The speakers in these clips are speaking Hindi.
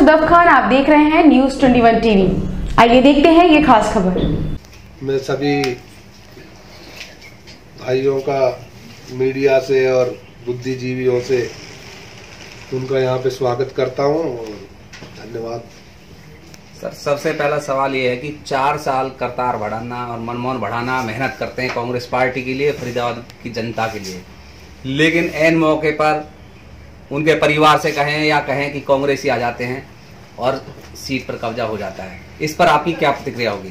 सदफ खान, आप देख रहे हैं न्यूज़ 21 टीवी। आइए देखते हैं ये खास खबर। मैं सभी भाइयों का मीडिया से और बुद्धिजीवियों से उनका यहाँ पे स्वागत करता हूँ और धन्यवाद। सर, सबसे पहला सवाल ये है कि 4 साल करतार बढ़ाना और मनमोहन बढ़ाना मेहनत करते हैं कांग्रेस पार्टी के लिए, फरीदाबाद की जनता के लिए, लेकिन ऐन मौके पर उनके परिवार से कहें या कहें कि कांग्रेस ही आ जाते हैं और सीट पर कब्जा हो जाता है। इस पर आपकी क्या प्रतिक्रिया होगी?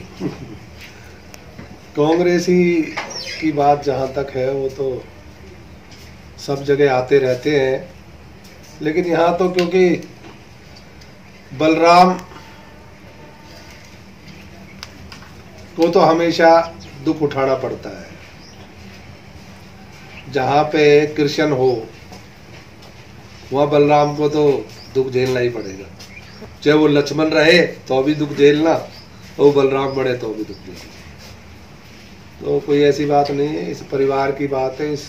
कांग्रेस ही की बात जहाँ तक है वो तो सब जगह आते रहते हैं, लेकिन यहाँ तो क्योंकि बलराम को तो हमेशा दुख उठाना पड़ता है। जहाँ पे कृष्ण हो वहाँ बलराम को तो दुख झेलना ही पड़ेगा। चाहे वो लक्ष्मण रहे तो भी दुख झेलना, और बलराम बढ़े तो भी दुख झेलना। तो कोई ऐसी बात नहीं है, इस परिवार की बात है, इस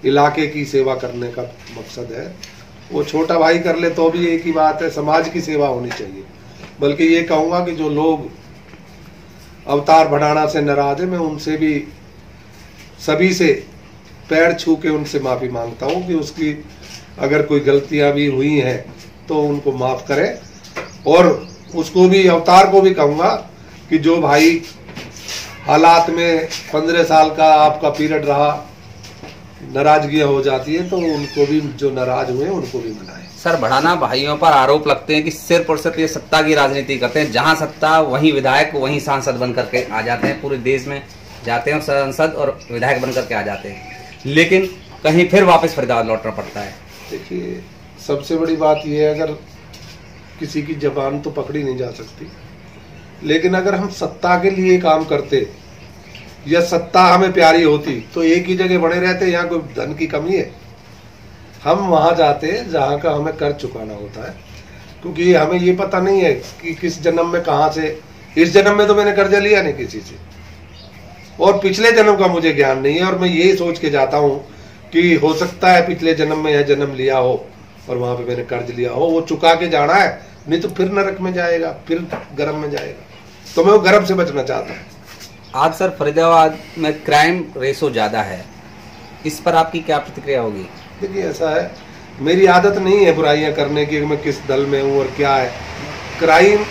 इलाके की सेवा करने का मकसद है। वो छोटा भाई कर ले तो भी एक ही बात है, समाज की सेवा होनी चाहिए। बल्कि ये कहूँगा कि जो लोग अवतार बढ़ाना से नाराज है, मैं उनसे भी सभी से पैर छू के उनसे माफी मांगता हूँ कि उसकी अगर कोई गलतियां भी हुई हैं तो उनको माफ करें। और उसको भी, अवतार को भी कहूँगा कि जो भाई हालात में 15 साल का आपका पीरियड रहा, नाराजगियां हो जाती है तो उनको भी, जो नाराज हुए उनको भी मनाएं। सर, बढ़ाना भाइयों पर आरोप लगते हैं कि सिर्फ और सिर्फ ये सत्ता की राजनीति करते हैं। जहां सत्ता वहीं विधायक वहीं सांसद बन करके आ जाते हैं, पूरे देश में जाते हैं और सांसद और विधायक बन करके आ जाते हैं, लेकिन कहीं फिर वापस फरीदाबाद लौटना पड़ता है। देखिए, सबसे बड़ी बात यह है, अगर किसी की जबान तो पकड़ी नहीं जा सकती, लेकिन अगर हम सत्ता के लिए काम करते या सत्ता हमें प्यारी होती तो एक ही जगह बने रहते। यहाँ कोई धन की कमी है? हम वहां जाते जहां का हमें कर्ज चुकाना होता है, क्योंकि हमें ये पता नहीं है कि किस जन्म में कहां से। इस जन्म में तो मैंने कर्जा लिया नहीं किसी से, और पिछले जन्म का मुझे ज्ञान नहीं है, और मैं यही सोच के जाता हूँ कि हो सकता है पिछले जन्म में यह जन्म लिया हो और वहां पे मैंने कर्ज लिया हो, वो चुका के जाना है, नहीं तो फिर नरक में जाएगा, फिर गर्म में जाएगा। तो मैं वो गर्म से बचना चाहता हूँ। आज सर, फरीदाबाद में क्राइम रेशो ज्यादा है, इस पर आपकी क्या प्रतिक्रिया होगी? देखिए, ऐसा है, मेरी आदत नहीं है बुराइयां करने की, मैं किस दल में हूँ और क्या है। क्राइम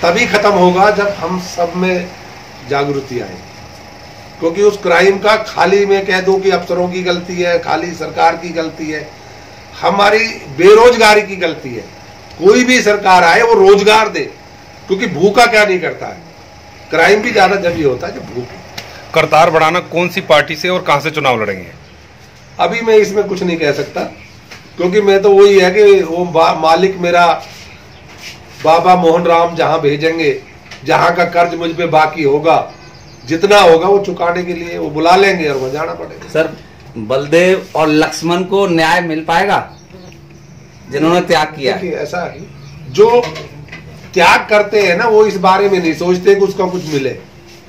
तभी खत्म होगा जब हम सब में जागृति आए, क्योंकि उस क्राइम का खाली मैं कह दूं कि अफसरों की गलती है, खाली सरकार की गलती है, हमारी बेरोजगारी की गलती है। कोई भी सरकार आए वो रोजगार दे, क्योंकि भूखा क्या नहीं करता है। क्राइम भी ज्यादा जब ही होता है जब भूख। करतार बढ़ाना कौन सी पार्टी से और कहां से चुनाव लड़ेंगे? अभी मैं इसमें कुछ नहीं कह सकता, क्योंकि मैं तो वही है कि वो मालिक मेरा बाबा मोहन राम जहां भेजेंगे, जहां का कर्ज मुझ पे बाकी होगा, जितना होगा वो चुकाने के लिए वो बुला लेंगे और वहां जाना पड़ेगा। सर, बलदेव और लक्ष्मण को न्याय मिल पाएगा जिन्होंने त्याग किया? देखिए, ऐसा है, जो त्याग करते हैं ना वो इस बारे में नहीं सोचते कि उसका कुछ मिले।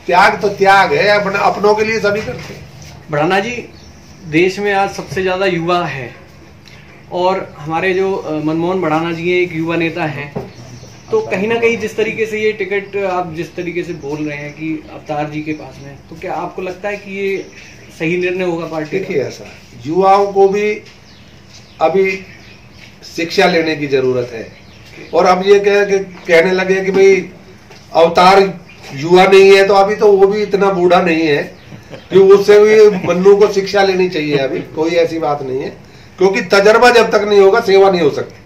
त्याग तो त्याग है, अपनों के लिए सभी करते हैं। बढ़ाना जी, देश में आज सबसे ज्यादा युवा है, और हमारे जो मनमोहन बढ़ाना जी एक युवा नेता है, तो कहीं ना कहीं जिस तरीके से ये टिकट आप जिस तरीके से बोल रहे हैं कि अवतार जी के पास में, तो क्या आपको लगता है कि ये सही निर्णय होगा पार्टी? देखिए, ऐसा युवाओं को भी अभी शिक्षा लेने की जरूरत है, और अब ये कहने लगे कि भाई अवतार युवा नहीं है, तो अभी तो वो भी इतना बूढ़ा नहीं है कि उससे भी मन्नू को शिक्षा लेनी चाहिए। अभी कोई ऐसी बात नहीं है, क्योंकि तजर्बा जब तक नहीं होगा सेवा नहीं हो सकती।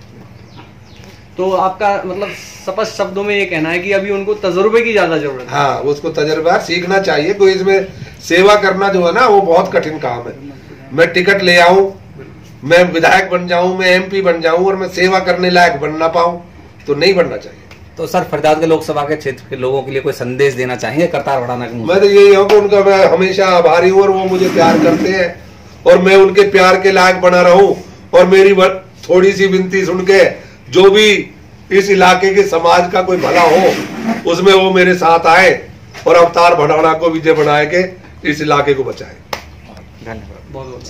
तो आपका मतलब स्पष्ट शब्दों में ये कहना है कि अभी उनको तजुर्बे की ज्यादा जरूरत है? हाँ, उसको तजर्बा सीखना चाहिए। कोई इसमें सेवा करना जो है ना वो बहुत कठिन काम है। मैं टिकट ले आऊं, मैं विधायक बन जाऊं, मैं एमपी बन जाऊं और मैं सेवा करने लायक बन ना पाऊं, तो नहीं बनना चाहिए। तो सर, फरीदाबाद के लोकसभा के क्षेत्र के लोगों के लिए कोई संदेश देना चाहेंगे करतार बढ़ाना के? मैं तो यही हूँ कि उनका मैं हमेशा आभारी हूँ, और वो मुझे प्यार करते हैं और मैं उनके प्यार के लायक बना रहूं। और मेरी थोड़ी सी विनती सुन के जो भी इस इलाके के समाज का कोई भला हो उसमें वो मेरे साथ आए और अवतार बढ़ाना को विजय बनाए के इस इलाके को बचाए। धन्यवाद। बहुत बहुत